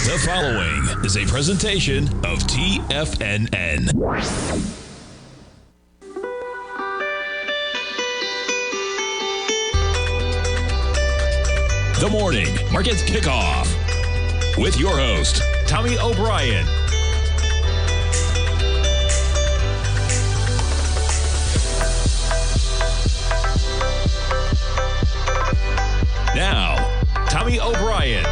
The following is a presentation of TFNN. The Morning Market Kickoff with your host, Tommy O'Brien. Now, Tommy O'Brien.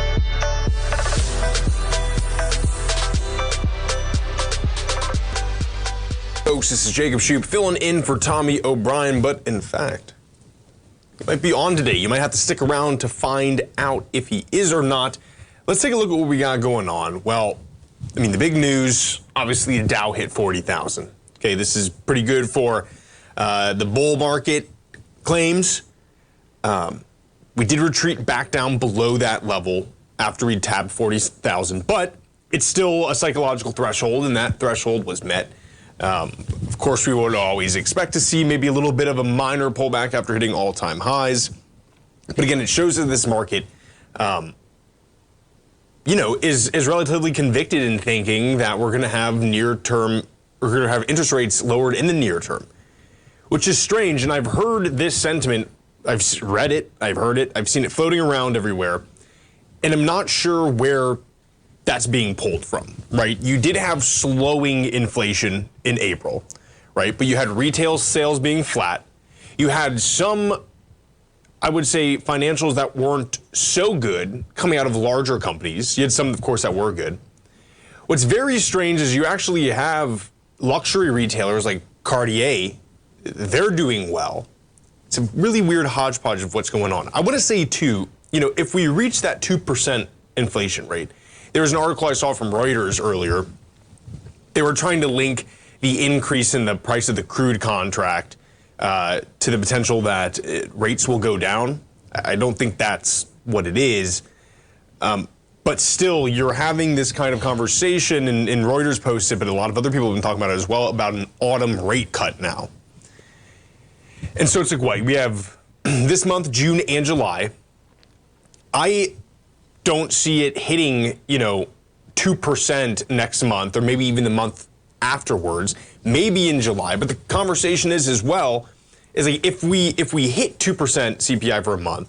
Folks, this is Jacob Shoup filling in for Tommy O'Brien, but in fact, he might be on today. You might have to stick around to find out if he is or not. Let's take a look at what we got going on. Well, I mean, the big news, obviously the Dow hit 40,000. Okay, this is pretty good for the bull market claims. We did retreat back down below that level after we tapped 40,000, but it's still a psychological threshold, and that threshold was met. Of course, we would always expect to see maybe a little bit of a minor pullback after hitting all-time highs. But again, it shows that this market, is relatively convicted in thinking that we're going to have interest rates lowered in the near term, which is strange. And I've heard this sentiment. I've read it, I've heard it, I've seen it floating around everywhere, and I'm not sure where that's being pulled from, right? You did have slowing inflation in April, right? But you had retail sales being flat. You had some, I would say, financials that weren't so good coming out of larger companies. You had some, of course, that were good. What's very strange is you actually have luxury retailers like Cartier, they're doing well. It's a really weird hodgepodge of what's going on. I want to say, too, if we reach that 2% inflation rate, there was an article I saw from Reuters earlier. They were trying to link the increase in the price of the crude contract to the potential that rates will go down. I don't think that's what it is. But still, you're having this kind of conversation, and Reuters posted, but a lot of other people have been talking about it as well, about an autumn rate cut now. And so it's like, what? We have this month, June and July. I don't see it hitting, 2% next month, or maybe even the month afterwards, maybe in July. But the conversation is as well, is like if we hit 2% CPI for a month,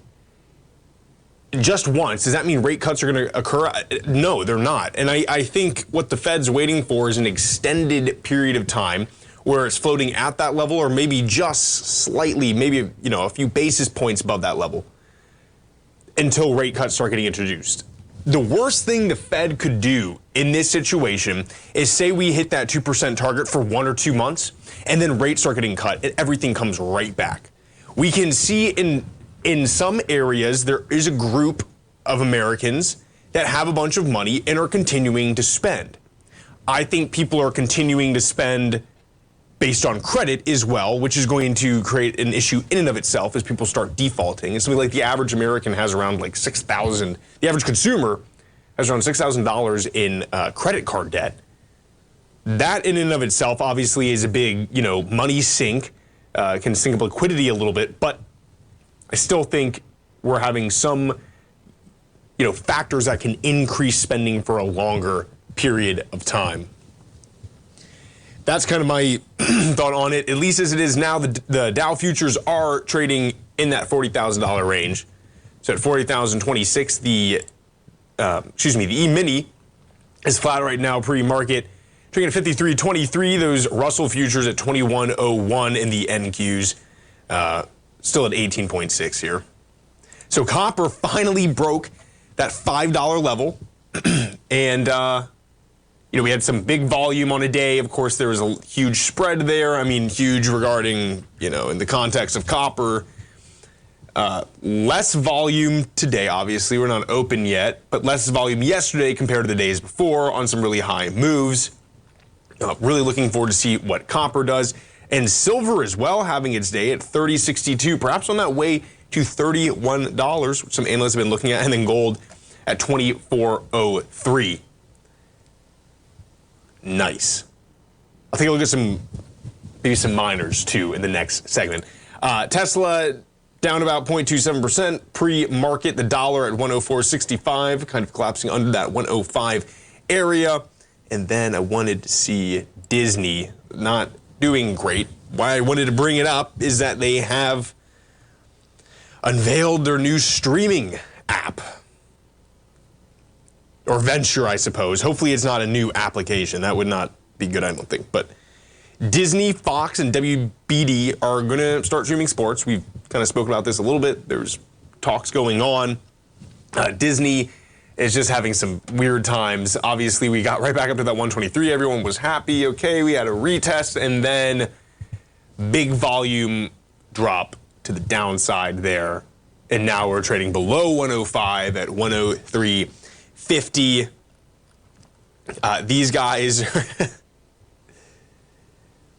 just once, does that mean rate cuts are going to occur? No, they're not. And I think what the Fed's waiting for is an extended period of time where it's floating at that level, or maybe just slightly, maybe, a few basis points above that level until rate cuts start getting introduced. The worst thing the Fed could do in this situation is say we hit that 2% target for 1 or 2 months, and then rates start getting cut, and everything comes right back. We can see in some areas there is a group of Americans that have a bunch of money and are continuing to spend. I think people are continuing to spend based on credit as well, which is going to create an issue in and of itself as people start defaulting. And something like the average American has around like $6,000. The average consumer has around $6,000 in credit card debt. That in and of itself obviously is a big, money sink, can sink up liquidity a little bit. But I still think we're having some, factors that can increase spending for a longer period of time. That's kind of my thought on it. At least as it is now, the Dow futures are trading in that $40,000 range. So at 40,026, the E-mini is flat right now pre-market, trading at 53.23. Those Russell futures at 21.01 in the NQs, still at 18.6 here. So copper finally broke that $5 level, and we had some big volume on a day. Of course, there was a huge spread there. I mean, huge regarding, in the context of copper. Less volume today, obviously. We're not open yet, but less volume yesterday compared to the days before on some really high moves. Really looking forward to see what copper does. And silver as well, having its day at $30.62, perhaps on that way to $31, which some analysts have been looking at, and then gold at $24.03. Nice. I'll take a look at maybe some miners too in the next segment. Tesla down about 0.27%. Pre-market, the dollar at 104.65, kind of collapsing under that 105 area. And then I wanted to see Disney not doing great. Why I wanted to bring it up is that they have unveiled their new streaming app. Or venture, I suppose. Hopefully it's not a new application. That would not be good, I don't think. But Disney, Fox, and WBD are going to start streaming sports. We've kind of spoken about this a little bit. There's talks going on. Disney is just having some weird times. Obviously, we got right back up to that 123. Everyone was happy. Okay, we had a retest, and then big volume drop to the downside there. And now we're trading below 105 at 103.50. These guys...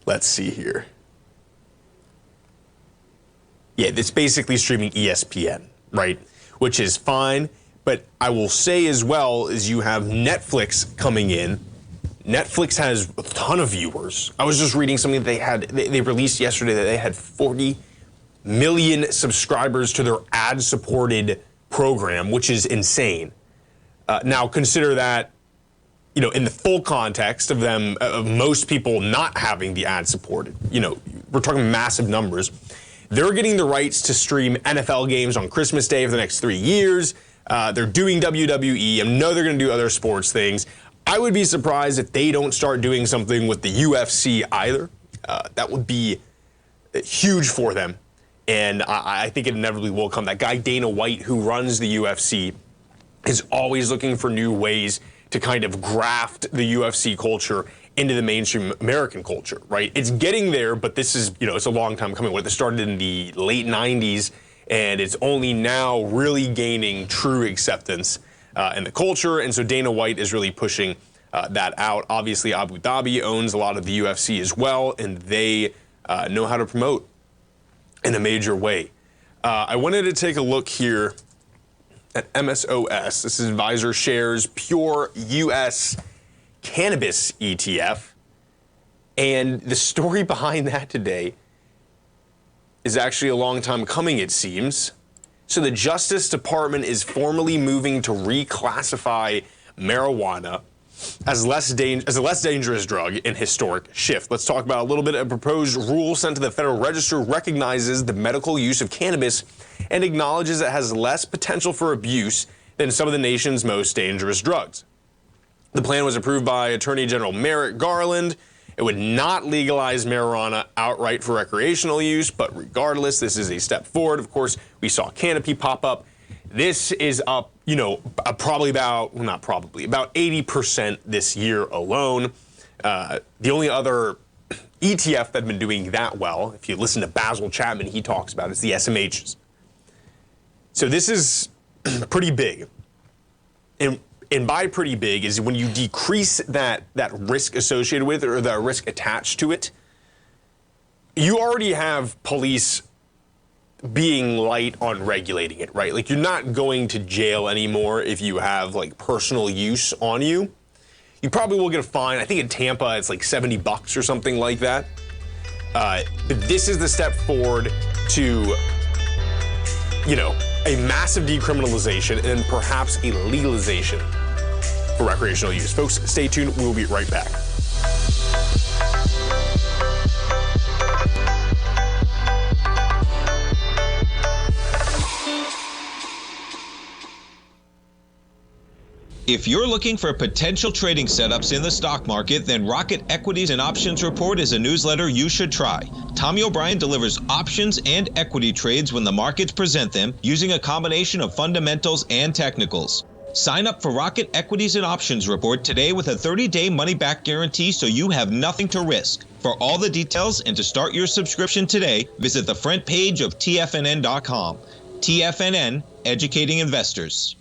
Let's see here. Yeah, it's basically streaming ESPN, right? Which is fine, but I will say as well is you have Netflix coming in. Netflix has a ton of viewers. I was just reading something that they released yesterday that they had 40 million subscribers to their ad-supported program, which is insane. Now consider that, you know, in the full context of them, of most people not having the ad-supported, you know, we're talking massive numbers. They're getting the rights to stream NFL games on Christmas Day for the next 3 years. They're doing WWE. I know they're going to do other sports things. I would be surprised if they don't start doing something with the UFC either. That would be huge for them. And I think it inevitably will come. That guy Dana White, who runs the UFC, is always looking for new ways to kind of graft the UFC culture into the mainstream American culture, right? It's getting there, but this is, you know, it's a long time coming. It started in the late 90s, and it's only now really gaining true acceptance in the culture. And so Dana White is really pushing that out. Obviously, Abu Dhabi owns a lot of the UFC as well, and they know how to promote in a major way. I wanted to take a look here at MSOS. This is Advisor Shares Pure U.S. Cannabis ETF. And the story behind that today is actually a long time coming, it seems. So the Justice Department is formally moving to reclassify marijuana as a less dangerous drug in historic shift. Let's talk about a little bit. A proposed rule sent to the Federal Register recognizes the medical use of cannabis and acknowledges it has less potential for abuse than some of the nation's most dangerous drugs. The plan was approved by Attorney General Merrick Garland. It would not legalize marijuana outright for recreational use, but regardless, this is a step forward. Of course, we saw Canopy pop up. This is up, you know, probably about, well, not probably, about 80% this year alone. The only other ETF that had been doing that well, if you listen to Basil Chapman, he talks about it, is the SMHs. So this is pretty big. And by pretty big is when you decrease that risk associated with it or the risk attached to it, you already have police being light on regulating it, right? Like, you're not going to jail anymore if you have, like, personal use on you. You probably will get a fine. I think in Tampa it's like $70 or something like that. But this is the step forward to, you know, a massive decriminalization and perhaps a legalization for recreational use. Folks, stay tuned. We'll be right back. If you're looking for potential trading setups in the stock market, then Rocket Equities and Options Report is a newsletter you should try. Tommy O'Brien delivers options and equity trades when the markets present them, using a combination of fundamentals and technicals. Sign up for Rocket Equities and Options Report today with a 30-day money-back guarantee, so you have nothing to risk. For all the details and to start your subscription today, visit the front page of TFNN.com. TFNN, educating investors.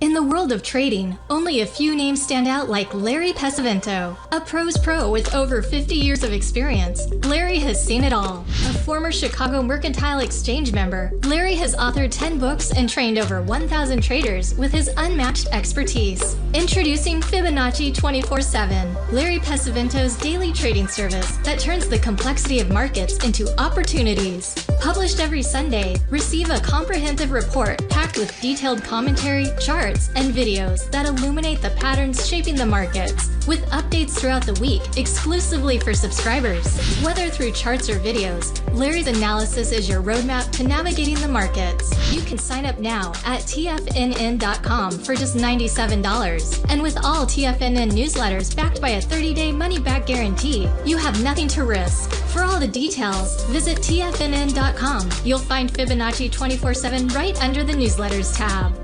In the world of trading, only a few names stand out like Larry Pesavento, a pro's pro with over 50 years of experience. Larry has seen it all. A former Chicago Mercantile Exchange member, Larry has authored 10 books and trained over 1,000 traders with his unmatched expertise. Introducing Fibonacci 24/7, Larry Pesavento's daily trading service that turns the complexity of markets into opportunities. Published every Sunday, receive a comprehensive report packed with detailed commentary, charts, and videos that illuminate the patterns shaping the markets, with updates throughout the week exclusively for subscribers. Whether through charts or videos, Larry's analysis is your roadmap to navigating the markets. You can sign up now at TFNN.com for just $97. And with all TFNN newsletters backed by a 30-day money-back guarantee, you have nothing to risk. For all the details, visit TFNN.com. You'll find Fibonacci 24/7 right under the newsletters tab.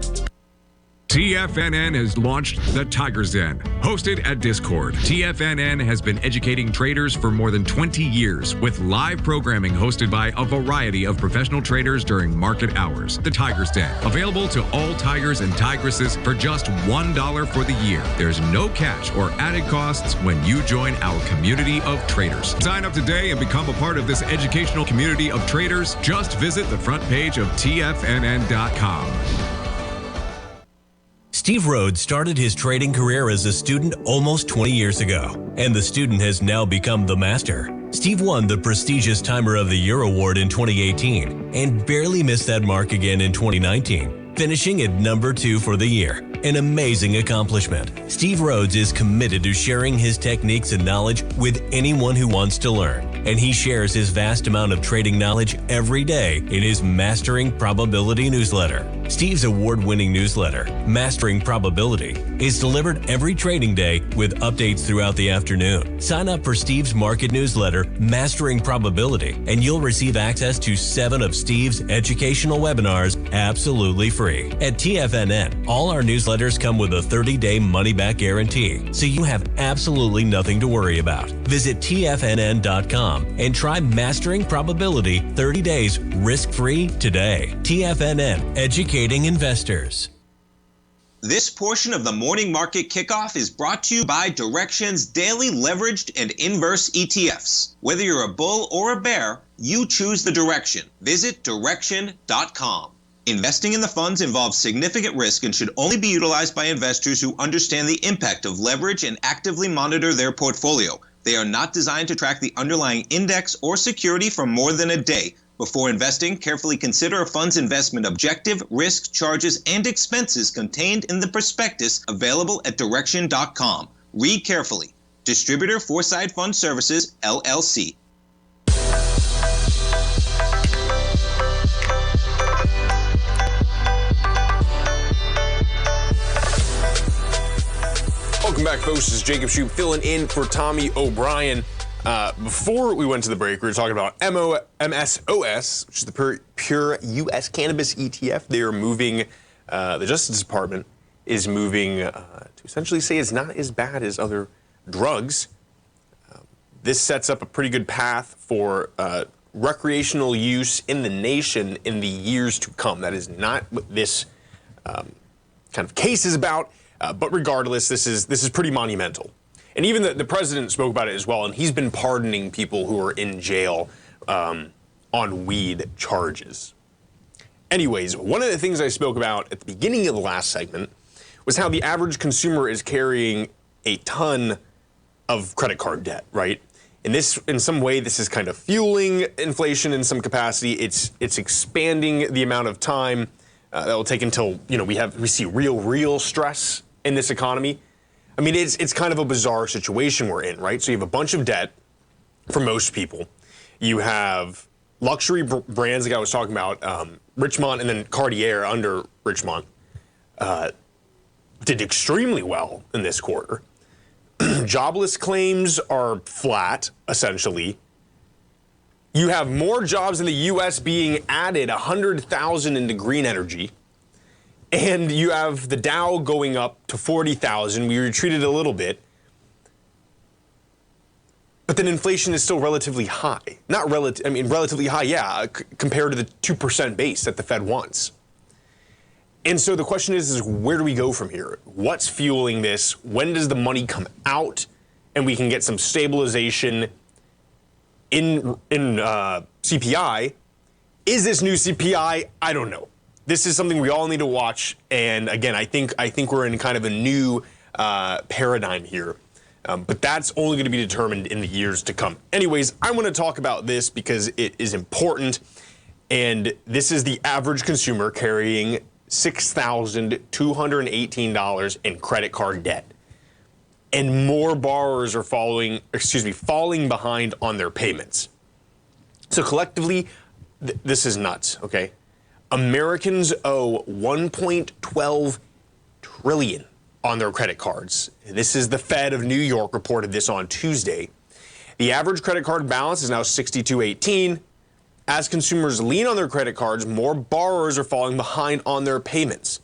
TFNN has launched the Tiger's Den. Hosted at Discord, TFNN has been educating traders for more than 20 years with live programming hosted by a variety of professional traders during market hours. The Tiger's Den, available to all tigers and tigresses for just $1 for the year. There's no catch or added costs when you join our community of traders. Sign up today and become a part of this educational community of traders. Just visit the front page of TFNN.com. Steve Rhodes started his trading career as a student almost 20 years ago, and the student has now become the master. Steve won the prestigious Timer of the Year award in 2018 and barely missed that mark again in 2019, finishing at number 2 for the year. An amazing accomplishment. Steve Rhodes is committed to sharing his techniques and knowledge with anyone who wants to learn, and he shares his vast amount of trading knowledge every day in his Mastering Probability newsletter. Steve's award-winning newsletter, Mastering Probability, is delivered every trading day with updates throughout the afternoon. Sign up for Steve's market newsletter, Mastering Probability, and you'll receive access to 7 of Steve's educational webinars absolutely free. At TFNN, all our newsletters come with a 30-day money-back guarantee, so you have absolutely nothing to worry about. Visit TFNN.com and try Mastering Probability 30 days risk-free today. TFNN, educating investors. This portion of the morning market kickoff is brought to you by Direxion's daily leveraged and inverse ETFs. Whether you're a bull or a bear, you choose the direction. Visit Direxion.com. Investing in the funds involves significant risk and should only be utilized by investors who understand the impact of leverage and actively monitor their portfolio. They are not designed to track the underlying index or security for more than a day. Before investing, carefully consider a fund's investment objective, risk, charges, and expenses contained in the prospectus available at Direxion.com. Read carefully. Distributor Foreside Fund Services, LLC. Welcome back, folks. This is Jacob Shoup filling in for Tommy O'Brien. Before we went to the break, we were talking about MSOS, which is the pure U.S. cannabis ETF. They are moving, the Justice Department is moving to essentially say it's not as bad as other drugs. This sets up a pretty good path for recreational use in the nation in the years to come. That is not what this kind of case is about. But regardless, this is pretty monumental. And even the president spoke about it as well, and he's been pardoning people who are in jail on weed charges. Anyways, one of the things I spoke about at the beginning of the last segment was how the average consumer is carrying a ton of credit card debt, right? And this, in some way, this is kind of fueling inflation in some capacity. It's expanding the amount of time that will take until we see real stress in this economy. I mean, it's kind of a bizarre situation we're in, right? So you have a bunch of debt for most people. You have luxury brands like I was talking about, Richemont and then Cartier under Richemont did extremely well in this quarter. Jobless claims are flat, essentially. You have more jobs in the U.S. being added, 100,000 into green energy. And you have the Dow going up to 40,000. We retreated a little bit. But then inflation is still relatively high. Relatively high, yeah, compared to the 2% base that the Fed wants. And so the question is where do we go from here? What's fueling this? When does the money come out and we can get some stabilization in CPI? Is this new CPI? I don't know. This is something we all need to watch. And again, I think we're in kind of a new paradigm here. But that's only going to be determined in the years to come. Anyways, I want to talk about this because it is important. And this is the average consumer carrying $6,218 in credit card debt. And more borrowers are falling behind on their payments. So collectively, this is nuts, okay? Americans owe $1.12 trillion on their credit cards. This is the Fed of New York reported this on Tuesday. The average credit card balance is now $6,218. As consumers lean on their credit cards, more borrowers are falling behind on their payments.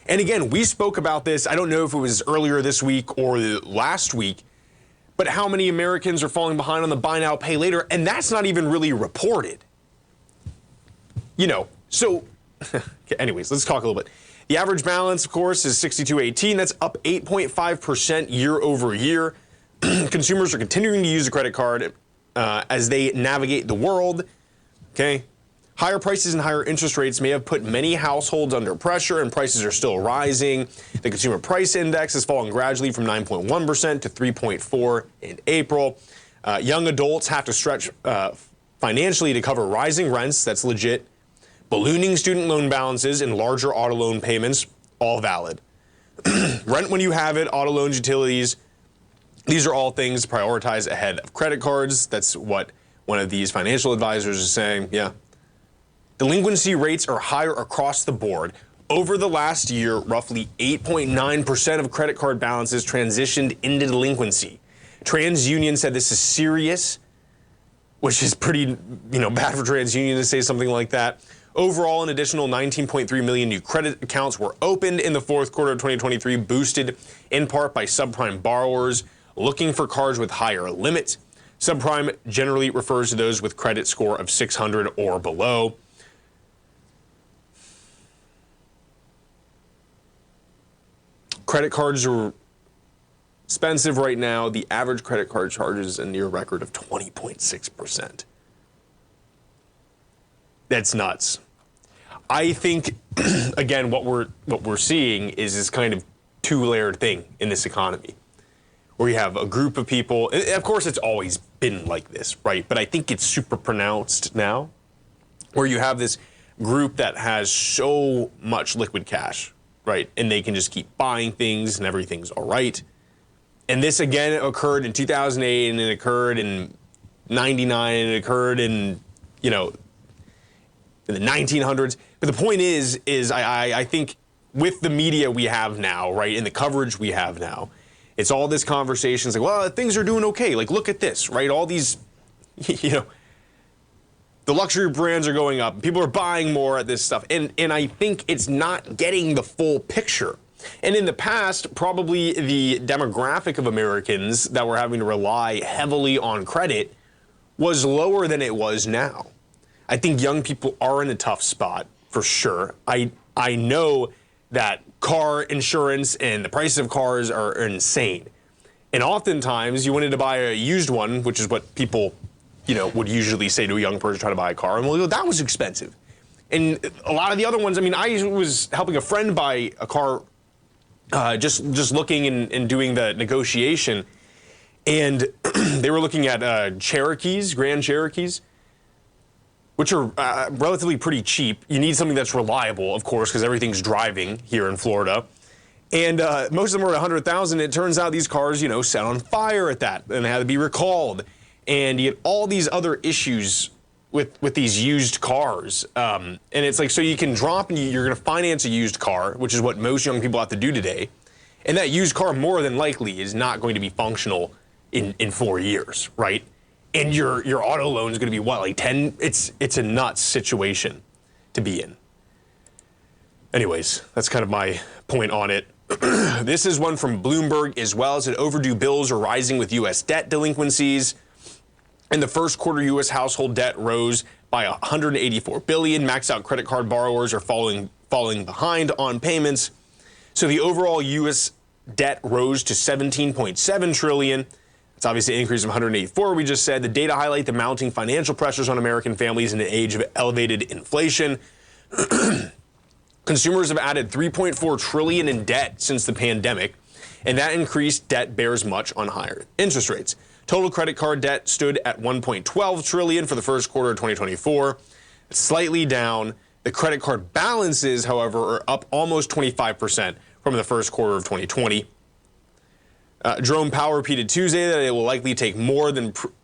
And again, we spoke about this, I don't know if it was earlier this week or last week, but how many Americans are falling behind on the buy now, pay later, and that's not even really reported. So anyways, let's talk a little bit. The average balance, of course, is $6,218. That's up 8.5% year over year. Consumers are continuing to use the credit card as they navigate the world. Okay. Higher prices and higher interest rates may have put many households under pressure, and prices are still rising. The consumer price index has fallen gradually from 9.1% to 3.4% in April. Young adults have to stretch financially to cover rising rents. That's legit. Ballooning student loan balances and larger auto loan payments, all valid. Rent when you have it, auto loans, utilities, these are all things to prioritize ahead of credit cards. That's what one of these financial advisors is saying. Yeah. Delinquency rates are higher across the board. Over the last year, roughly 8.9% of credit card balances transitioned into delinquency. TransUnion said this is serious, which is pretty, bad for TransUnion to say something like that. Overall, an additional 19.3 million new credit accounts were opened in the fourth quarter of 2023, boosted in part by subprime borrowers looking for cards with higher limits. Subprime generally refers to those with credit score of 600 or below. Credit cards are expensive right now. The average credit card charges a near record of 20.6%. That's nuts. I think, again, what we're seeing is this kind of two-layered thing in this economy, where you have a group of people. And of course, it's always been like this, right? But I think it's super pronounced now, where you have this group that has so much liquid cash, right? And they can just keep buying things and everything's all right. And this, again, occurred in 2008, and it occurred in 99, and it occurred in, in the 1900s. But the point is I think with the media we have now, right, and the coverage we have now, it's all this conversation. It's like, well, things are doing okay. Like, look at this, right? All these, the luxury brands are going up. People are buying more at this stuff. And I think it's not getting the full picture. And in the past, probably the demographic of Americans that were having to rely heavily on credit was lower than it was now. I think young people are in a tough spot, for sure. I know that car insurance and the price of cars are insane. And oftentimes, you wanted to buy a used one, which is what people, would usually say to a young person trying to buy a car. And well, that was expensive. And a lot of the other ones, I was helping a friend buy a car, just looking and doing the negotiation. And they were looking at Grand Cherokees, which are relatively pretty cheap. You need something that's reliable, of course, because everything's driving here in Florida. And most of them are $100,000. It turns out these cars, set on fire at that and had to be recalled. And you get all these other issues with these used cars. And it's like, so you can drop and you're going to finance a used car, which is what most young people have to do today. And that used car more than likely is not going to be functional in 4 years, right? And your auto loan is going to be what, like 10? It's a nuts situation to be in. Anyways, that's kind of my point on it. This is one from Bloomberg as well. It said overdue bills are rising with U.S. debt delinquencies. In the first quarter, U.S. household debt rose by $184 billion. Maxed out credit card borrowers are falling falling behind on payments. So the overall U.S. debt rose to $17.7 trillion. It's obviously an increase of 184, we just said. The data highlight the mounting financial pressures on American families in an age of elevated inflation. Consumers have added $3.4 trillion in debt since the pandemic, and that increased debt bears much on higher interest rates. Total credit card debt stood at $1.12 trillion for the first quarter of 2024. It's slightly down. The credit card balances, however, are up almost 25% from the first quarter of 2020. Jerome Powell repeated Tuesday that it will likely take more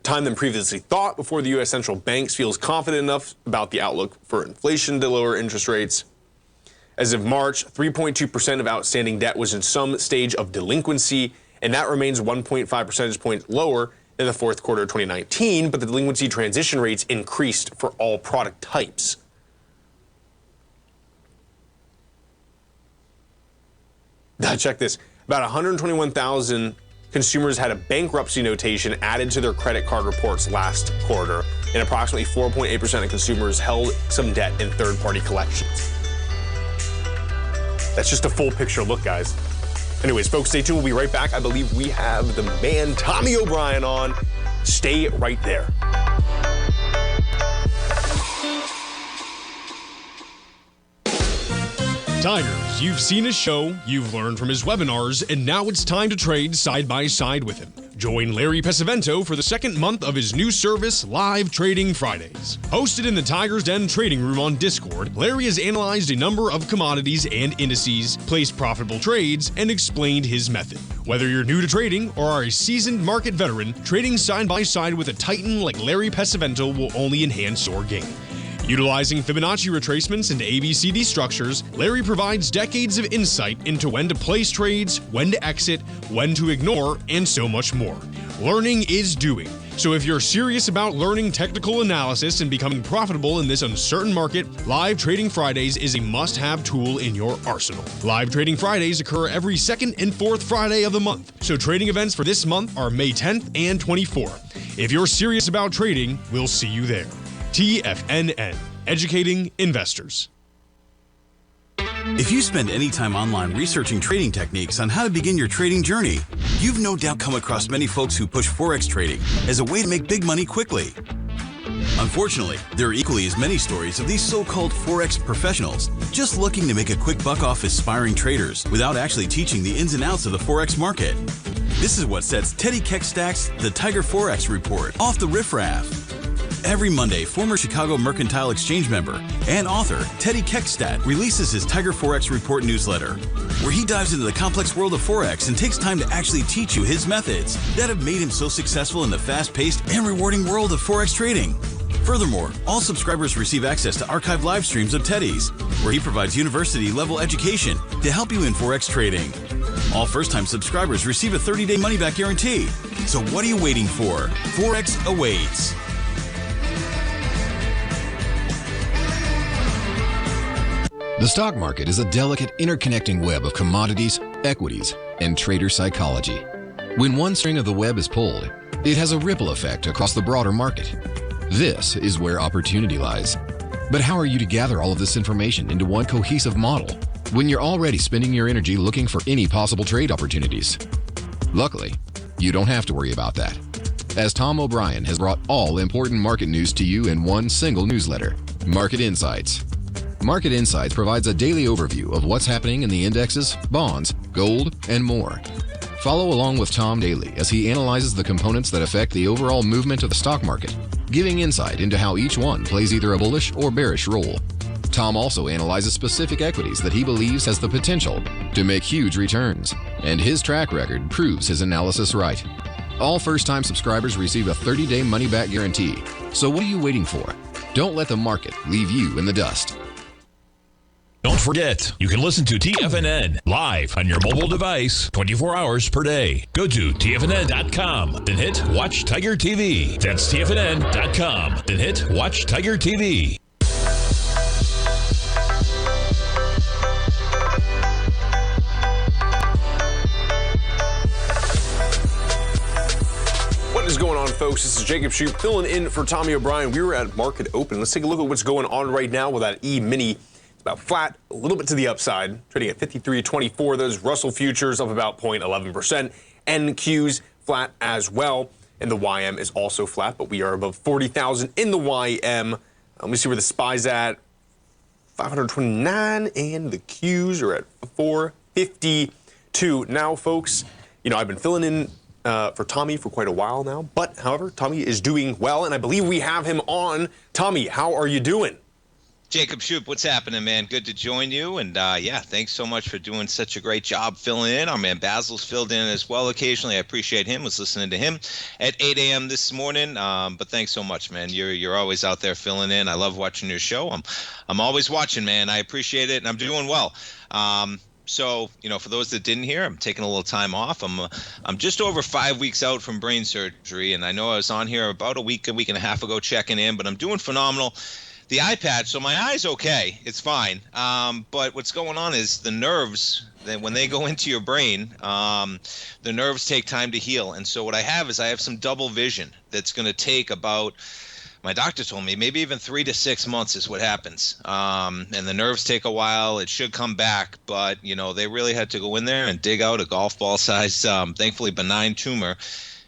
time than previously thought before the U.S. central bank feels confident enough about the outlook for inflation to lower interest rates. As of March, 3.2% of outstanding debt was in some stage of delinquency, and that remains 1.5 percentage points lower than the fourth quarter of 2019, but the delinquency transition rates increased for all product types. Now, check this. About 121,000 consumers had a bankruptcy notation added to their credit card reports last quarter, and approximately 4.8% of consumers held some debt in third-party collections. That's just a full picture look, guys. Anyways, folks, stay tuned. We'll be right back. I believe we have the man, Tommy O'Brien, on. Stay right there. Tigers, you've seen his show, you've learned from his webinars, and now it's time to trade side by side with him. Join Larry Pesavento for the second month of his new service, Live Trading Fridays. Hosted in the Tigers Den trading room on Discord, Larry has analyzed a number of commodities and indices, placed profitable trades, and explained his method. Whether you're new to trading or are a seasoned market veteran, trading side by side with a titan like Larry Pesavento will only enhance your game. Utilizing Fibonacci retracements and ABCD structures, Larry provides decades of insight into when to place trades, when to exit, when to ignore, and so much more. Learning is doing. So if you're serious about learning technical analysis and becoming profitable in this uncertain market, Live Trading Fridays is a must-have tool in your arsenal. Live Trading Fridays occur every second and fourth Friday of the month, so trading events for this month are May 10th and 24th. If you're serious about trading, we'll see you there. TFNN, educating investors. If you spend any time online researching trading techniques on how to begin your trading journey, you've no doubt come across many folks who push Forex trading as a way to make big money quickly. Unfortunately, there are equally as many stories of these so-called Forex professionals just looking to make a quick buck off aspiring traders without actually teaching the ins and outs of the Forex market. This is what sets Teddy Keckstack's The Tiger Forex Report off the riffraff. Every Monday, former Chicago Mercantile Exchange member and author Teddy Keckstack releases his Tiger Forex Report newsletter, where he dives into the complex world of Forex and takes time to actually teach you his methods that have made him so successful in the fast-paced and rewarding world of Forex trading. Furthermore, all subscribers receive access to archived live streams of Teddy's, where he provides university-level education to help you in Forex trading. All first-time subscribers receive a 30-day money-back guarantee. So what are you waiting for? Forex awaits. The stock market is a delicate, interconnecting web of commodities, equities, and trader psychology. When one string of the web is pulled, it has a ripple effect across the broader market. This is where opportunity lies. But how are you to gather all of this information into one cohesive model when you're already spending your energy looking for any possible trade opportunities? Luckily, you don't have to worry about that, as Tom O'Brien has brought all important market news to you in one single newsletter, Market Insights. Market Insights provides a daily overview of what's happening in the indexes, bonds, gold, and more. Follow along with Tom daily as he analyzes the components that affect the overall movement of the stock market, giving insight into how each one plays either a bullish or bearish role. Tom also analyzes specific equities that he believes has the potential to make huge returns, and his track record proves his analysis right. All first-time subscribers receive a 30-day money-back guarantee. So what are you waiting for? Don't let the market leave you in the dust. Don't forget, you can listen to TFNN live on your mobile device 24 hours per day. Go to TFNN.com, then hit Watch Tiger TV. That's TFNN.com, then hit Watch Tiger TV. What is going on, folks? This is Jacob Shoup filling in for Tommy O'Brien. We were at Market Open. Let's take a look at what's going on right now with that E-mini. about flat, a little bit to the upside, trading at 53.24. Those Russell futures up about 0.11%. NQs flat as well. And the YM is also flat, but we are above 40,000 in the YM. Let me see where the SPY's at. 529, and the Qs are at 452. Now, folks, you know, I've been filling in for Tommy for quite a while now, but however, Tommy is doing well, and I believe we have him on. Tommy, how are you doing? Jacob Shoup, what's happening, man? Good to join you. And yeah, thanks so much for doing such a great job filling in. Our man Basil's filled in as well occasionally. I appreciate him. Was listening to him at 8 a.m. this morning. But thanks so much, man. You're always out there filling in. I love watching your show. I'm always watching, man. I appreciate it, and I'm doing well. So, you know, for those that didn't hear, I'm taking a little time off. I'm just over 5 weeks out from brain surgery, and I know I was on here about a week and a half ago checking in, but I'm doing phenomenal. The eye patch, so my eye's okay. It's fine. But what's going on is the nerves, when they go into your brain, the nerves take time to heal. And so what I have is I have some double vision that's going to take about, my doctor told me, maybe even 3 to 6 months is what happens. And the nerves take a while. It should come back. But, you know, they really had to go in there and dig out a golf ball size, thankfully benign tumor.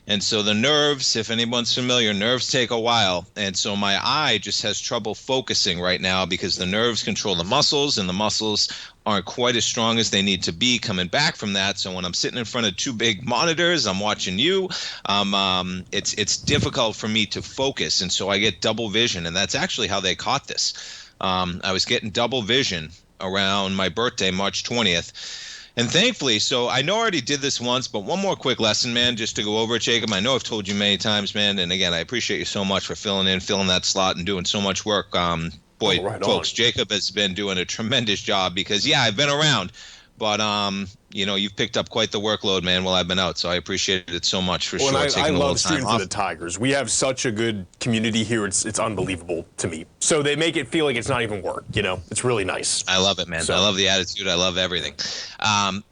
And so the nerves, if anyone's familiar, nerves take a while. And so my eye just has trouble focusing right now because the nerves control the muscles, and the muscles aren't quite as strong as they need to be coming back from that. So when I'm sitting in front of two big monitors, I'm watching you, it's difficult for me to focus. And so I get double vision. And that's actually how they caught this. I was getting double vision around my birthday, March 20th. And thankfully, so I know I already did this once, but one more quick lesson, man, just to go over it, Jacob. I know I've told you many times, man, and again, I appreciate you so much for filling that slot and doing so much work. Folks, Jacob has been doing a tremendous job because, yeah, I've been around, but, you know, you've picked up quite the workload, man, while I've been out, so I appreciate it so much for sure. I love shooting for the Tigers. We have such a good community here. It's unbelievable to me. So they make it feel like it's not even work, you know? It's really nice. I love it, man. So. I love the attitude. I love everything.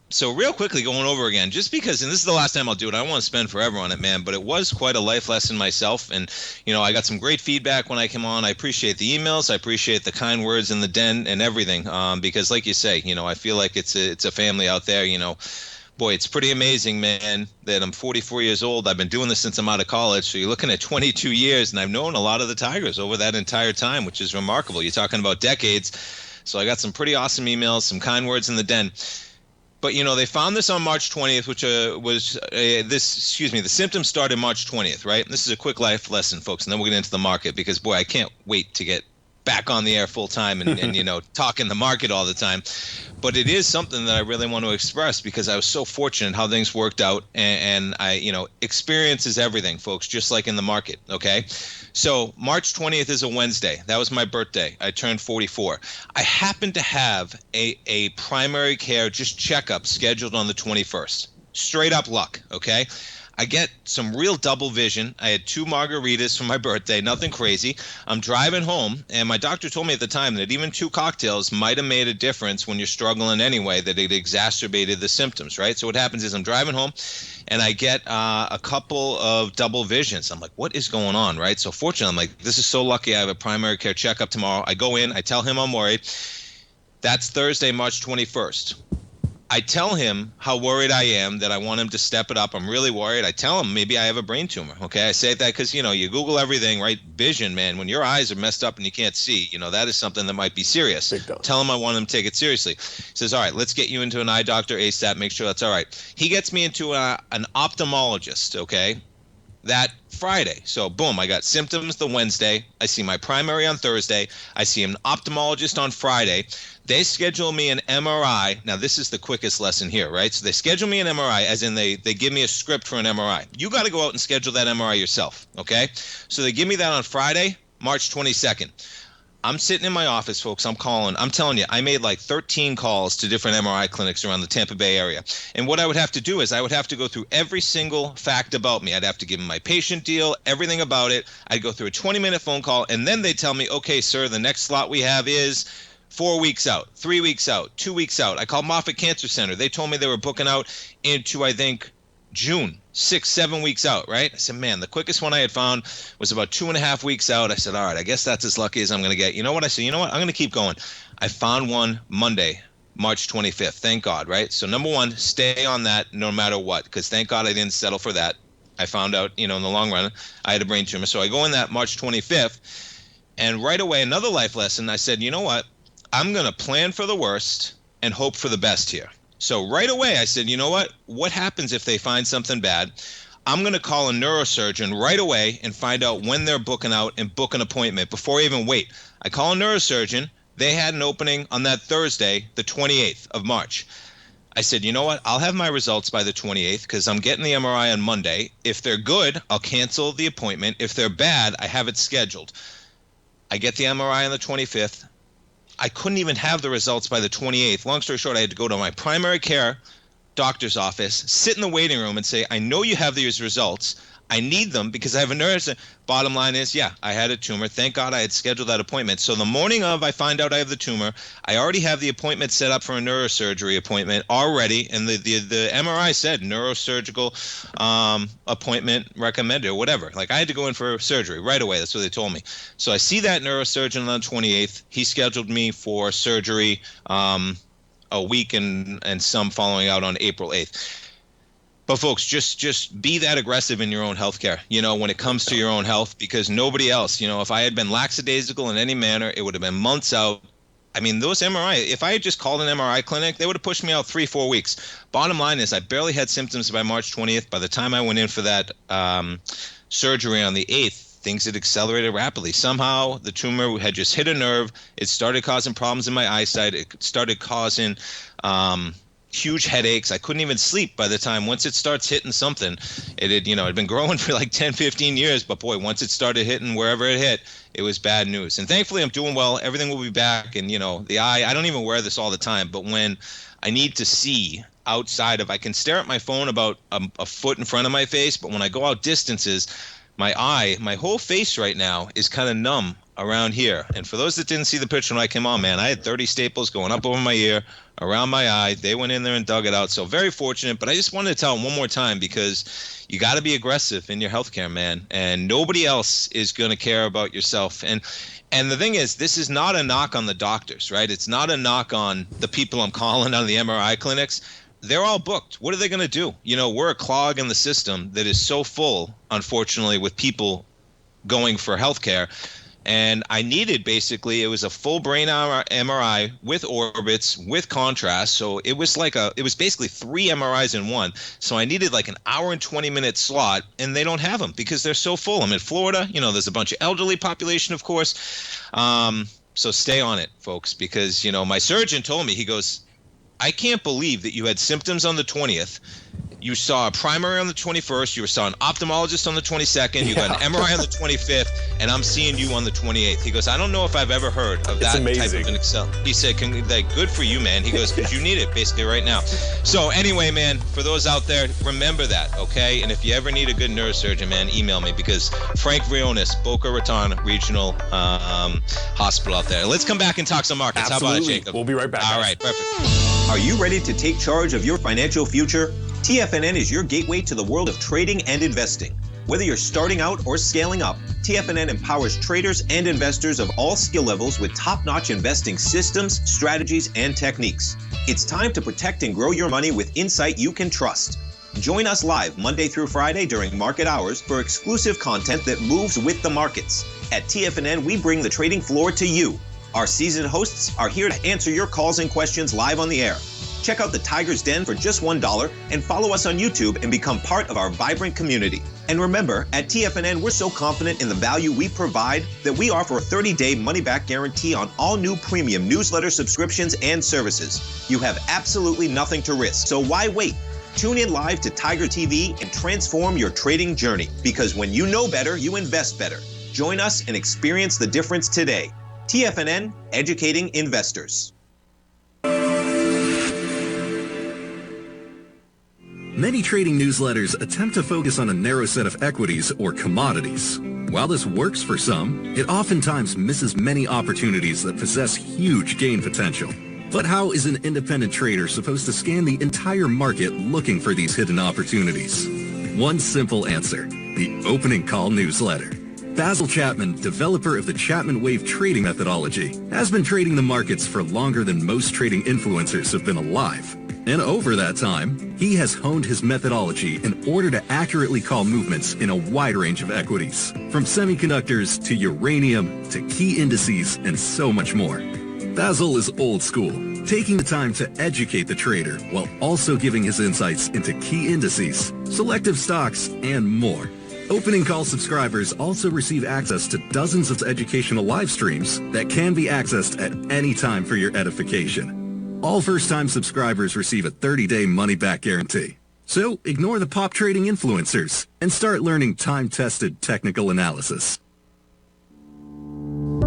So real quickly going over again, just because, and this is the last time I'll do it, I don't want to spend forever on it, man, but it was quite a life lesson myself. And, you know, I got some great feedback when I came on. I appreciate the emails. I appreciate the kind words in the den and everything. Because like you say, you know, I feel like it's a family out there, you know. Boy, it's pretty amazing, man, that I'm 44 years old. I've been doing this since I'm out of college. So you're looking at 22 years, and I've known a lot of the Tigers over that entire time, which is remarkable. You're talking about decades. So I got some pretty awesome emails, some kind words in the den. But, you know, they found this on March 20th, which the symptoms started March 20th, right? And this is a quick life lesson, folks, and then we'll get into the market because, boy, I can't wait to get back on the air full time and you know, talk in the market all the time. But it is something that I really want to express because I was so fortunate how things worked out. And I, you know, experience is everything, folks, just like in the market. Okay. So March 20th is a Wednesday. That was my birthday. I turned 44. I happened to have a primary care just checkup scheduled on the 21st. Straight up luck. Okay. I get some real double vision. I had 2 margaritas for my birthday, nothing crazy. I'm driving home, and my doctor told me at the time that even 2 cocktails might have made a difference when you're struggling anyway, that it exacerbated the symptoms, right? So what happens is I'm driving home, and I get a couple of double visions. I'm like, what is going on, right? So fortunately, I'm like, this is so lucky. I have a primary care checkup tomorrow. I go in. I tell him I'm worried. That's Thursday, March 21st. I tell him how worried I am, that I want him to step it up. I'm really worried. I tell him maybe I have a brain tumor. Okay, I say that because, you know, you Google everything, right? Vision, man, when your eyes are messed up and you can't see, you know, that is something that might be serious. Tell him I want him to take it seriously. He says, all right, let's get you into an eye doctor ASAP, make sure that's all right. He gets me into an ophthalmologist, okay, that Friday. So boom, I got symptoms the Wednesday. I see my primary on Thursday. I see an ophthalmologist on Friday. They schedule me an MRI. Now, this is the quickest lesson here, right? So they schedule me an MRI, as in they give me a script for an MRI. You got to go out and schedule that MRI yourself, okay? So they give me that on Friday, March 22nd. I'm sitting in my office, folks. I'm calling. I'm telling you, I made like 13 calls to different MRI clinics around the Tampa Bay area. And what I would have to do is I would have to go through every single fact about me. I'd have to give them my patient deal, everything about it. I'd go through a 20-minute phone call, and then they tell me, okay, sir, the next slot we have is 4 weeks out, 3 weeks out, 2 weeks out. I called Moffitt Cancer Center. They told me they were booking out into, I think, June, 6, 7 weeks out, right? I said, man, the quickest one I had found was about 2.5 weeks out. I said, all right, I guess that's as lucky as I'm going to get. You know what? I said, you know what? I'm going to keep going. I found one Monday, March 25th. Thank God, right? So number one, stay on that no matter what, because thank God I didn't settle for that. I found out, in the long run, I had a brain tumor. So I go in that March 25th, and right away, another life lesson. I said, you know what? I'm going to plan for the worst and hope for the best here. So right away, I said, you know what? What happens if they find something bad? I'm going to call a neurosurgeon right away and find out when they're booking out and book an appointment before I even wait. I call a neurosurgeon. They had an opening on that Thursday, the 28th of March. I said, you know what? I'll have my results by the 28th because I'm getting the MRI on Monday. If they're good, I'll cancel the appointment. If they're bad, I have it scheduled. I get the MRI on the 25th. I couldn't even have the results by the 28th. Long story short, I had to go to my primary care doctor's office, sit in the waiting room and say, I know you have these results. I need them because I have a nurse. Bottom line is, yeah, I had a tumor. Thank God I had scheduled that appointment. So the morning of, I find out I have the tumor. I already have the appointment set up for a neurosurgery appointment already. And the MRI said neurosurgical appointment recommended or whatever. Like I had to go in for surgery right away. That's what they told me. So I see that neurosurgeon on the 28th. He scheduled me for surgery a week and some following out on April 8th. But folks, just be that aggressive in your own healthcare, when it comes to your own health, because nobody else, if I had been lackadaisical in any manner, it would have been months out. I mean, those MRI, if I had just called an MRI clinic, they would have pushed me out 3-4 weeks. Bottom line is I barely had symptoms by March 20th. By the time I went in for that surgery on the 8th, things had accelerated rapidly. Somehow the tumor had just hit a nerve. It started causing problems in my eyesight. It started causing huge headaches. I couldn't even sleep by the time. Once it starts hitting something, it had, it'd been growing for like 10, 15 years. But boy, once it started hitting wherever it hit, it was bad news. And thankfully I'm doing well. Everything will be back. And, the eye, I don't even wear this all the time. But when I need to see outside of, I can stare at my phone about a foot in front of my face. But when I go out distances, my whole face right now is kind of numb around here. And for those that didn't see the picture when I came on, man, I had 30 staples going up over my ear, around my eye. They went in there and dug it out. So very fortunate. But I just wanted to tell them one more time, because you got to be aggressive in your healthcare, man. And nobody else is going to care about yourself. And the thing is, this is not a knock on the doctors, right? It's not a knock on the people I'm calling out of the MRI clinics. They're all booked. What are they going to do? We're a clog in the system that is so full, unfortunately, with people going for healthcare. And I needed, basically, it was a full brain MRI with orbits, with contrast. So it was basically 3 MRIs in one. So I needed like an hour and 20-minute slot, and they don't have them because they're so full. I'm in Florida. There's a bunch of elderly population, of course. So stay on it, folks, because, my surgeon told me, he goes, I can't believe that you had symptoms on the 20th. You saw a primary on the 21st. You saw an ophthalmologist on the 22nd. You got an MRI on the 25th, and I'm seeing you on the 28th. He goes, I don't know if I've ever heard of that type of an Excel. He said, good for you, man. He goes, because you need it basically right now. So anyway, man, for those out there, remember that, okay? And if you ever need a good neurosurgeon, man, email me, because Frank Vrionis, Boca Raton Regional Hospital out there. Let's come back and talk some markets. Absolutely. How about it, Jacob? We'll be right back. All right, perfect. Are you ready to take charge of your financial future? TFNN is your gateway to the world of trading and investing. Whether you're starting out or scaling up, TFNN empowers traders and investors of all skill levels with top-notch investing systems, strategies, and techniques. It's time to protect and grow your money with insight you can trust. Join us live Monday through Friday during market hours for exclusive content that moves with the markets. At TFNN, we bring the trading floor to you. Our seasoned hosts are here to answer your calls and questions live on the air. Check out the Tiger's Den for just $1 and follow us on YouTube and become part of our vibrant community. And remember, at TFNN, we're so confident in the value we provide that we offer a 30-day money-back guarantee on all new premium newsletter subscriptions and services. You have absolutely nothing to risk, so why wait? Tune in live to Tiger TV and transform your trading journey, because when you know better, you invest better. Join us and experience the difference today. TFNN, educating investors. Many trading newsletters attempt to focus on a narrow set of equities or commodities. While this works for some, it oftentimes misses many opportunities that possess huge gain potential. But how is an independent trader supposed to scan the entire market looking for these hidden opportunities? One simple answer: the Opening Call newsletter. Basil Chapman, developer of the Chapman Wave trading methodology, has been trading the markets for longer than most trading influencers have been alive. And over that time, he has honed his methodology in order to accurately call movements in a wide range of equities, from semiconductors to uranium to key indices and so much more. Basil is old school, taking the time to educate the trader while also giving his insights into key indices, selective stocks, and more. Opening call subscribers also receive access to dozens of educational live streams that can be accessed at any time for your edification. All first-time subscribers receive a 30-day money-back guarantee. So ignore the pop trading influencers and start learning time-tested technical analysis.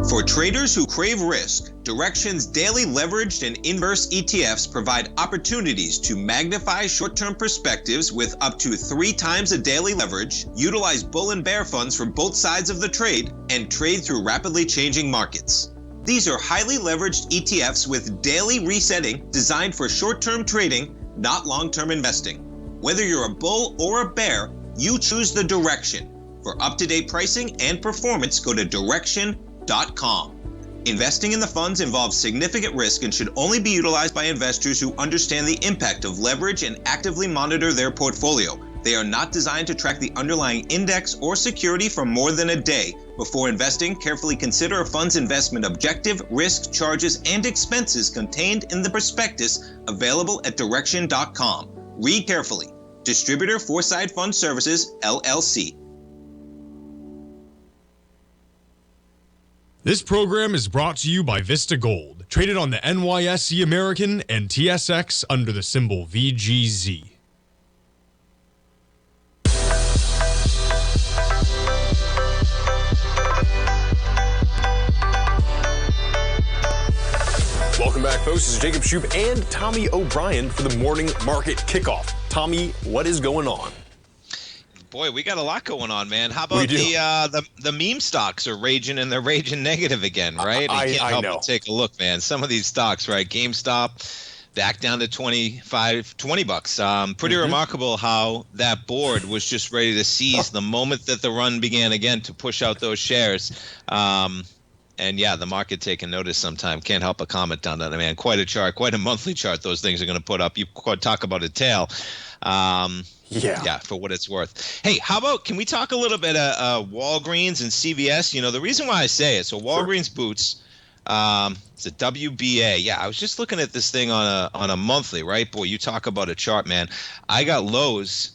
For traders who crave risk, Direxion's daily leveraged and inverse ETFs provide opportunities to magnify short-term perspectives with up to 3 times a daily leverage, utilize bull and bear funds from both sides of the trade, and trade through rapidly changing markets. These are highly leveraged ETFs with daily resetting designed for short-term trading, not long-term investing. Whether you're a bull or a bear, you choose the Direxion. For up-to-date pricing and performance, go to Direxion.com. Investing in the funds involves significant risk and should only be utilized by investors who understand the impact of leverage and actively monitor their portfolio. They are not designed to track the underlying index or security for more than a day. Before investing, carefully consider a fund's investment objective, risk, charges, and expenses contained in the prospectus available at Direxion.com. Read carefully. Distributor Foreside Fund Services, LLC. This program is brought to you by Vista Gold, traded on the NYSE American and TSX under the symbol VGZ. Welcome back, folks. This is Jacob Shoup and Tommy O'Brien for the morning market kickoff. Tommy, what is going on? Boy, we got a lot going on, man. How about the meme stocks are raging, and they're raging negative again, right? I can't help but take a look, man. Some of these stocks, right? GameStop back down to $20. Pretty remarkable how that board was just ready to seize the moment that the run began again to push out those shares. And yeah, the market taking notice sometime. Can't help but comment on that, man. Quite a chart, quite a monthly chart those things are going to put up. You talk about a tail. Yeah, for what it's worth. Hey, how about, can we talk a little bit Walgreens and CVS? You know, the reason why I say it, so Walgreens Boots, it's a WBA. Yeah, I was just looking at this thing on a monthly, right? Boy, you talk about a chart, man. I got Lowe's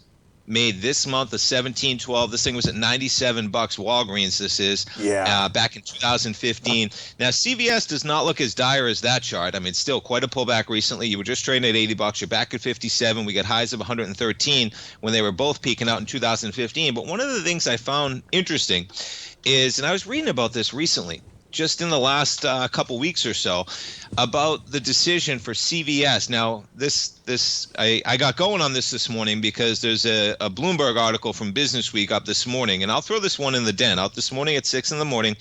made this month of $17.12. This thing was at $97. Walgreens, this is. Yeah. Back in 2015. Now, CVS does not look as dire as that chart. I mean, still quite a pullback recently. You were just trading at $80. You're back at 57. We got highs of 113 when they were both peaking out in 2015. But one of the things I found interesting is, and I was reading about this recently, just in the last couple weeks or so, about the decision for CVS. Now, I got going on this morning because there's a Bloomberg article from Business Week up this morning, and I'll throw this one in the den. Out this morning at 6 in the morning,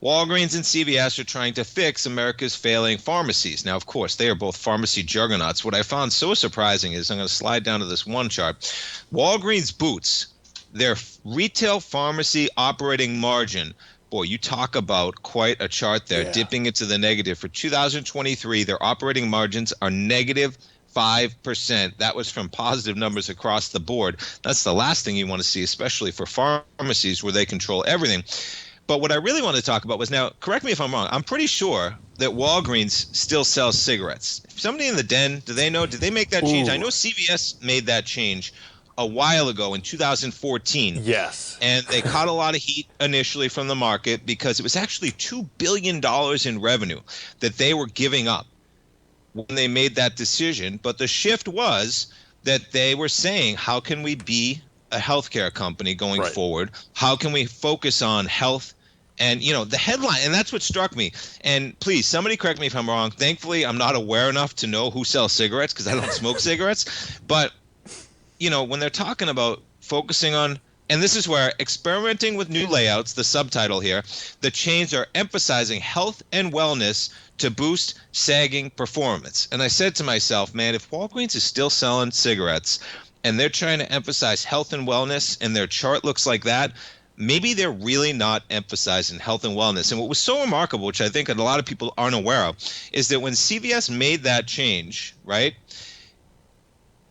Walgreens and CVS are trying to fix America's failing pharmacies. Now, of course, they are both pharmacy juggernauts. What I found so surprising is, I'm going to slide down to this one chart. Walgreens Boots, their retail pharmacy operating margin, boy, you talk about quite a chart there, dipping into the negative. For 2023, their operating margins are negative 5%. That was from positive numbers across the board. That's the last thing you want to see, especially for pharmacies where they control everything. But what I really want to talk about was, now, correct me if I'm wrong, I'm pretty sure that Walgreens still sells cigarettes. If somebody in the den, do they know, did they make that change? I know CVS made that change a while ago in 2014. Yes. And they caught a lot of heat initially from the market because it was actually $2 billion in revenue that they were giving up when they made that decision. But the shift was that they were saying, how can we be a healthcare company going forward? How can we focus on health? And, you know, the headline, and that's what struck me. And please, somebody correct me if I'm wrong. Thankfully, I'm not aware enough to know who sells cigarettes because I don't smoke cigarettes. But you know, when they're talking about focusing on, and this is where experimenting with new layouts, the subtitle here, the chains are emphasizing health and wellness to boost sagging performance. And I said to myself, man, if Walgreens is still selling cigarettes and they're trying to emphasize health and wellness and their chart looks like that, maybe they're really not emphasizing health and wellness. And what was so remarkable, which I think a lot of people aren't aware of, is that when CVS made that change, right,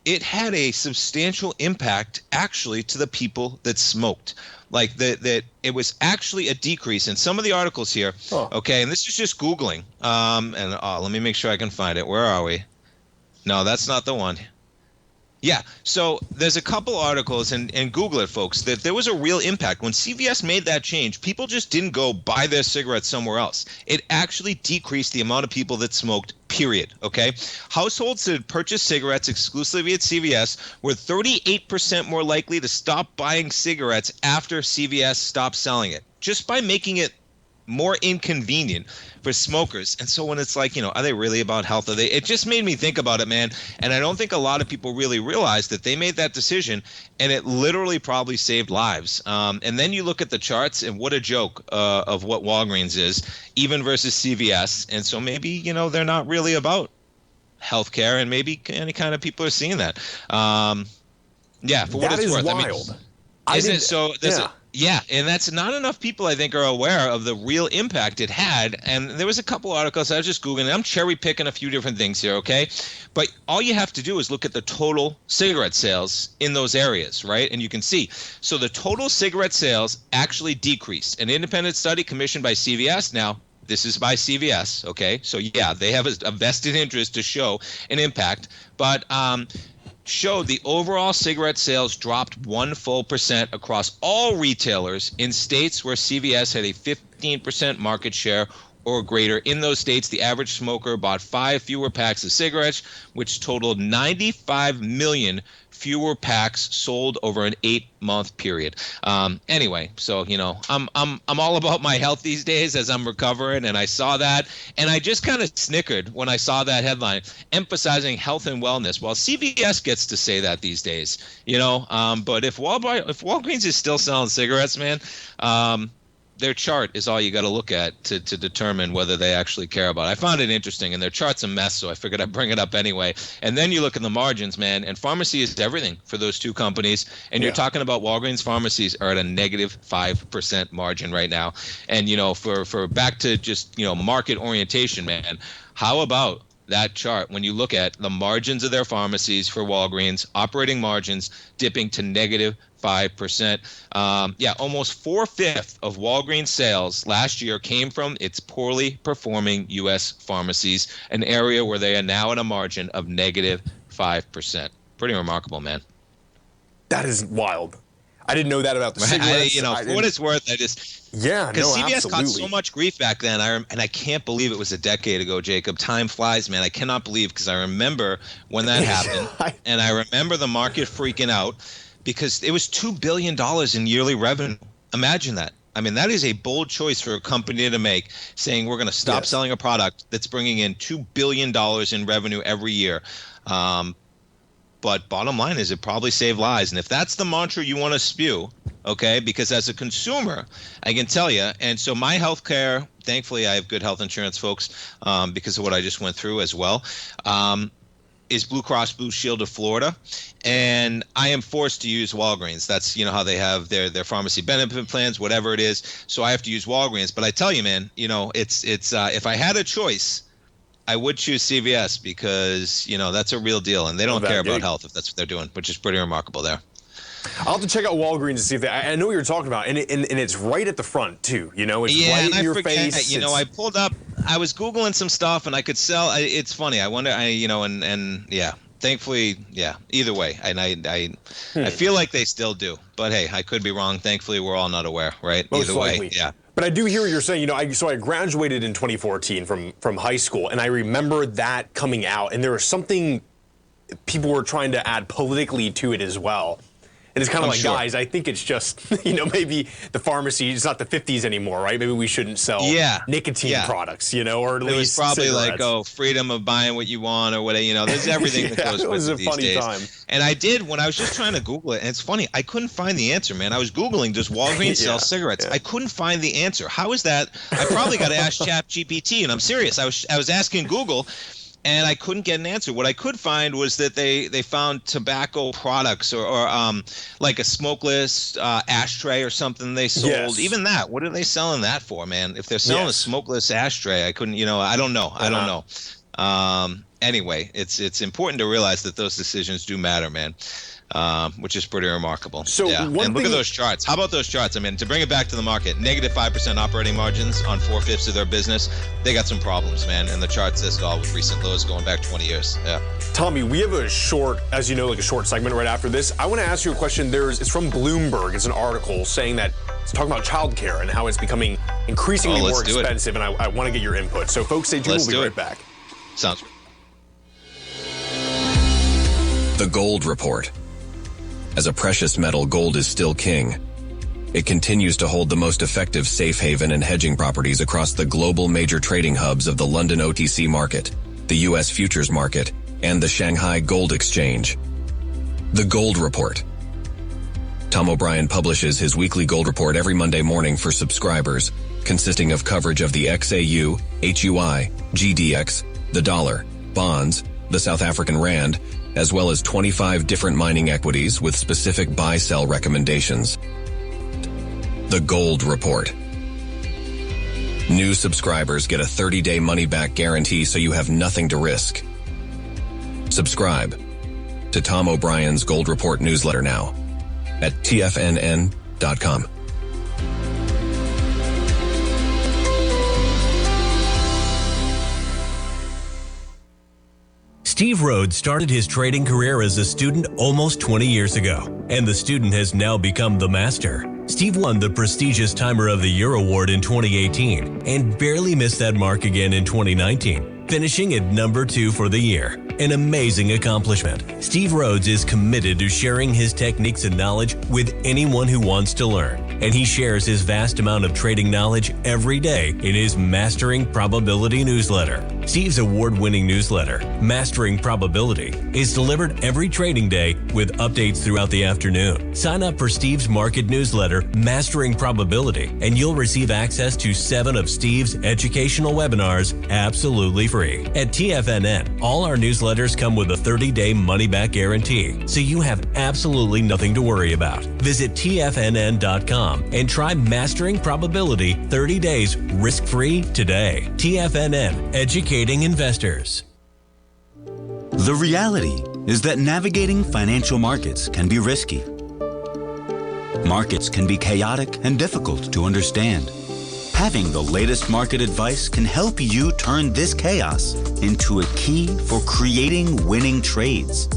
it had a substantial impact actually to the people that smoked. Like that it was actually a decrease in some of the articles here. Okay, and this is just Googling. Let me make sure I can find it. Where are we? No, that's not the one. Yeah, so there's a couple articles, and Google it, folks, that there was a real impact. When CVS made that change, people just didn't go buy their cigarettes somewhere else. It actually decreased the amount of people that smoked, period, okay? Households that purchased cigarettes exclusively at CVS were 38% more likely to stop buying cigarettes after CVS stopped selling it, just by making it more inconvenient for smokers. And so when it's like, are they really about health? It just made me think about it, man. And I don't think a lot of people really realize that they made that decision, and it literally probably saved lives. And then you look at the charts, and what a joke of what Walgreens is, even versus CVS. And so maybe, they're not really about healthcare, and maybe any kind of people are seeing that. Yeah, for what it's worth. Wild. Isn't it? So yeah, and that's not enough people, I think, are aware of the real impact it had. And there was a couple articles I was just Googling. I'm cherry picking a few different things here, okay? But all you have to do is look at the total cigarette sales in those areas, right? And you can see. So the total cigarette sales actually decreased. An independent study commissioned by CVS. Now, this is by CVS, okay? So, yeah, they have a vested interest to show an impact. But showed the overall cigarette sales dropped 1 full percent across all retailers in states where CVS had a 15% market share or greater. In those states, the average smoker bought 5 fewer packs of cigarettes, which totaled 95 million fewer packs sold over an 8-month period. Anyway, so I'm all about my health these days as I'm recovering, and I saw that, and I just kind of snickered when I saw that headline emphasizing health and wellness. Well, CVS gets to say that these days, but if Walgreens is still selling cigarettes, man, their chart is all you got to look at to determine whether they actually care about it. I found it interesting, and their chart's a mess, so I figured I'd bring it up anyway. And then you look at the margins, man, and pharmacy is everything for those two companies. And you're talking about Walgreens pharmacies are at a negative 5% margin right now. And, for back to just, market orientation, man, how about that chart when you look at the margins of their pharmacies for Walgreens, operating margins dipping to negative 5%. Almost 4/5 of Walgreens sales last year came from its poorly performing U.S. pharmacies, an area where they are now at a margin of negative 5%. Pretty remarkable, man. That is wild. I didn't know that about the cigarettes. For what it's worth, because CVS caught so much grief back then, and I can't believe it was a decade ago, Jacob. Time flies, man. I cannot believe, because I remember when that happened, and I remember the market freaking out because it was $2 billion in yearly revenue. Imagine that. I mean, that is a bold choice for a company to make, saying we're going to stop selling a product that's bringing in $2 billion in revenue every year. But bottom line is it probably saved lives. And if that's the mantra you want to spew, okay, because as a consumer, I can tell you, and so my health care, thankfully I have good health insurance, folks, because of what I just went through as well, is Blue Cross Blue Shield of Florida. And I am forced to use Walgreens. That's, how they have their pharmacy benefit plans, whatever it is. So I have to use Walgreens. But I tell you, man, it's if I had a choice, I would choose CVS because, that's a real deal. And they don't care about health if that's what they're doing, which is pretty remarkable there. I'll have to check out Walgreens to see if I know what you're talking about. And it's right at the front, too. It's right in your face. I pulled up, I was Googling some stuff and I could sell. It's funny. I wonder, thankfully, either way. And I feel like they still do. But, hey, I could be wrong. Thankfully, we're all not aware, right? Most either likely. way, yeah. But I do hear what you're saying. I graduated in 2014 from high school, and I remember that coming out, and there was something people were trying to add politically to it as well. And it's kind of guys, I think it's just, maybe the pharmacy, it's not the 50s anymore, right? Maybe we shouldn't sell nicotine products, or at least it was probably cigarettes. Freedom of buying what you want or whatever, there's everything that goes with it these days. It was a funny time. And I did, when I was just trying to Google it, and it's funny, I couldn't find the answer, man. I was Googling, does Walgreens sell cigarettes? I couldn't find the answer. How is that? I probably got to ask ChatGPT, and I'm serious. I was asking Google, And I couldn't get an answer. What I could find was that they found tobacco products or like a smokeless ashtray or something they sold. Yes. Even that, what are they selling that for, man? If they're selling a smokeless ashtray, I couldn't, I don't know. I don't know. Anyway, it's important to realize that those decisions do matter, man. Which is pretty remarkable. So and look at those charts. How about those charts? I mean, to bring it back to the market, negative 5% operating margins on 4/5 of their business. They got some problems, man. And the chart says it all with recent lows going back 20 years. Yeah. Tommy, we have a short, as you know, like a short segment right after this. I want to ask you a question. It's from Bloomberg. It's an article saying that it's talking about childcare and how it's becoming increasingly more expensive. And I want to get your input. So, folks, stay tuned. We'll be right back. Sounds good. The Gold Report. As a precious metal, gold is still king. It continues to hold the most effective safe haven and hedging properties across the global major trading hubs of the London OTC market, the U.S. futures market, and the Shanghai Gold Exchange. The Gold Report. Tom O'Brien publishes his weekly gold report every Monday morning for subscribers, consisting of coverage of the XAU, HUI, GDX, the dollar, bonds, the South African rand, as well as 25 different mining equities with specific buy-sell recommendations. The Gold Report. New subscribers get a 30-day money-back guarantee so you have nothing to risk. Subscribe to Tom O'Brien's Gold Report newsletter now at TFNN.com. Steve Rhodes started his trading career as a student almost 20 years ago, and the student has now become the master. Steve won the prestigious Timer of the Year award in 2018 and barely missed that mark again in 2019, finishing at number 2 for the year. An amazing accomplishment. Steve Rhodes is committed to sharing his techniques and knowledge with anyone who wants to learn, and he shares his vast amount of trading knowledge every day in his Mastering Probability newsletter. Steve's award-winning newsletter, Mastering Probability, is delivered every trading day with updates throughout the afternoon. Sign up for Steve's market newsletter, Mastering Probability, and you'll receive access to 7 of Steve's educational webinars absolutely free. At TFNN, all our newsletters come with a 30-day money-back guarantee, so you have absolutely nothing to worry about. Visit TFNN.com and try Mastering Probability 30 days risk-free today. TFNN, educating investors. The reality is that navigating financial markets can be risky. Markets can be chaotic and difficult to understand. Having the latest market advice can help you turn this chaos into a key for creating winning trades.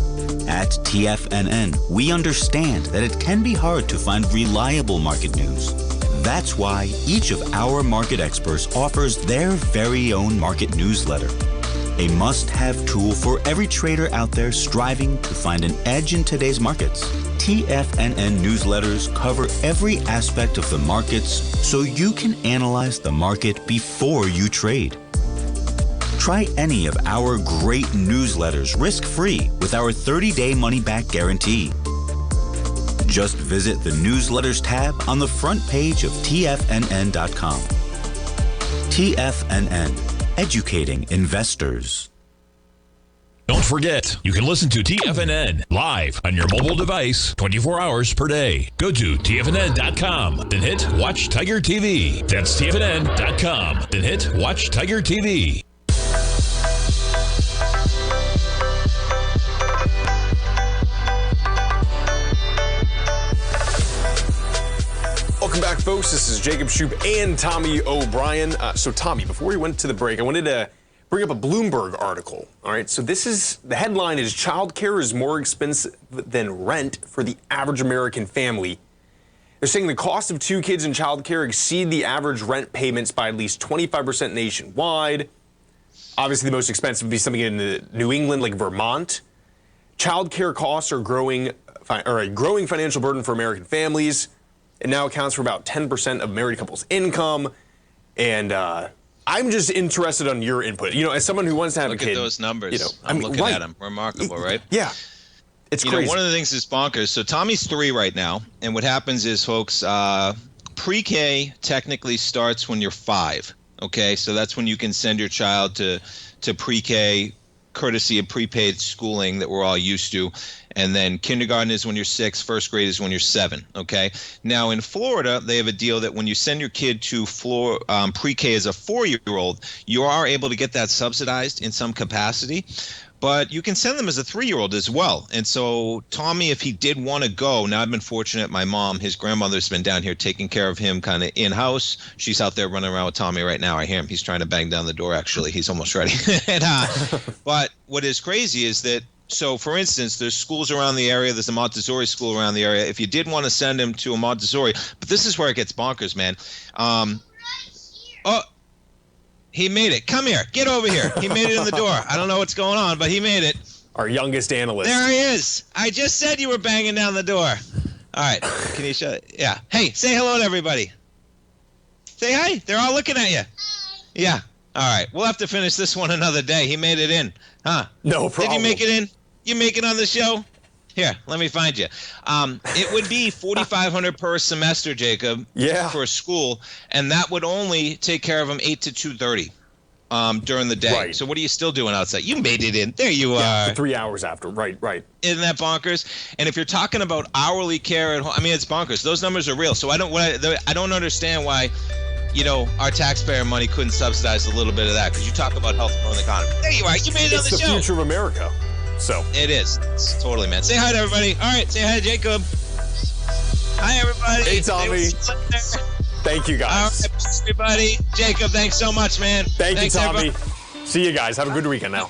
At TFNN, we understand that it can be hard to find reliable market news. That's why each of our market experts offers their very own market newsletter, a must-have tool for every trader out there striving to find an edge in today's markets. TFNN newsletters cover every aspect of the markets so you can analyze the market before you trade. Try any of our great newsletters risk-free with our 30-day money-back guarantee. Just visit the Newsletters tab on the front page of TFNN.com. TFNN, educating investors. Don't forget, you can listen to TFNN live on your mobile device 24 hours per day. Go to TFNN.com, then hit Watch Tiger TV. That's TFNN.com, then hit Watch Tiger TV. Welcome back, folks. This is Jacob Shoup and Tommy O'Brien. So, Tommy, before we went to the break, I wanted to bring up a Bloomberg article. All right, so the headline is "Childcare is more expensive than rent for the average American family." They're saying the cost of 2 kids in childcare exceed the average rent payments by at least 25% nationwide. Obviously, the most expensive would be something in New England, like Vermont. Childcare costs are a growing financial burden for American families. It now accounts for about 10% of married couples' income. And I'm just interested on your input. You know, as someone who wants to have a kid. Look at those numbers. You know, I'm looking at them. Remarkable, right? Yeah. It's crazy. You know, one of the things is bonkers. So Tommy's 3 right now. And what happens is, folks, pre-K technically starts when you're 5. Okay, so that's when you can send your child to pre-K courtesy of prepaid schooling that we're all used to. And then kindergarten is when you're 6, first grade is when you're 7, okay? Now, in Florida, they have a deal that when you send your kid to pre-K as a 4-year-old, you are able to get that subsidized in some capacity. But you can send them as a 3-year-old as well. And so Tommy, if he did want to go, now I've been fortunate. My mom, his grandmother's been down here taking care of him kind of in-house. She's out there running around with Tommy right now. I hear him. He's trying to bang down the door, actually. He's almost ready. But what is crazy is that, so for instance, there's schools around the area. There's a Montessori school around the area. If you did want to send him to a Montessori, but this is where it gets bonkers, man. He made it. Come here. Get over here. He made it in the door. I don't know what's going on, but he made it. Our youngest analyst. There he is. I just said you were banging down the door. All right. Can you shut it? Yeah. Hey, say hello to everybody. Say hi. They're all looking at you. Hi. Yeah. All right. We'll have to finish this one another day. He made it in. Huh? No problem. Did you make it in? You make it on the show? Here, let me find you. It would be $4,500 per semester, Jacob, for a school, and that would only take care of them 8 to 2:30 during the day. Right. So what are you still doing outside? You made it in. There you are. For 3 hours after. Right. Isn't that bonkers? And if you're talking about hourly care at home, I mean, it's bonkers. Those numbers are real. So I don't understand why, our taxpayer money couldn't subsidize a little bit of that, because you talk about health and the economy. There you are. You made it on the show. It's the future of America. So it is. It's totally, man. Say hi to everybody. All right, say hi to Jacob. Hi, everybody. Hey, Tommy. Thank you, guys. All right, everybody. Jacob, thanks so much, man. Thanks, you, Tommy. Everybody. See you guys. Have a good weekend now.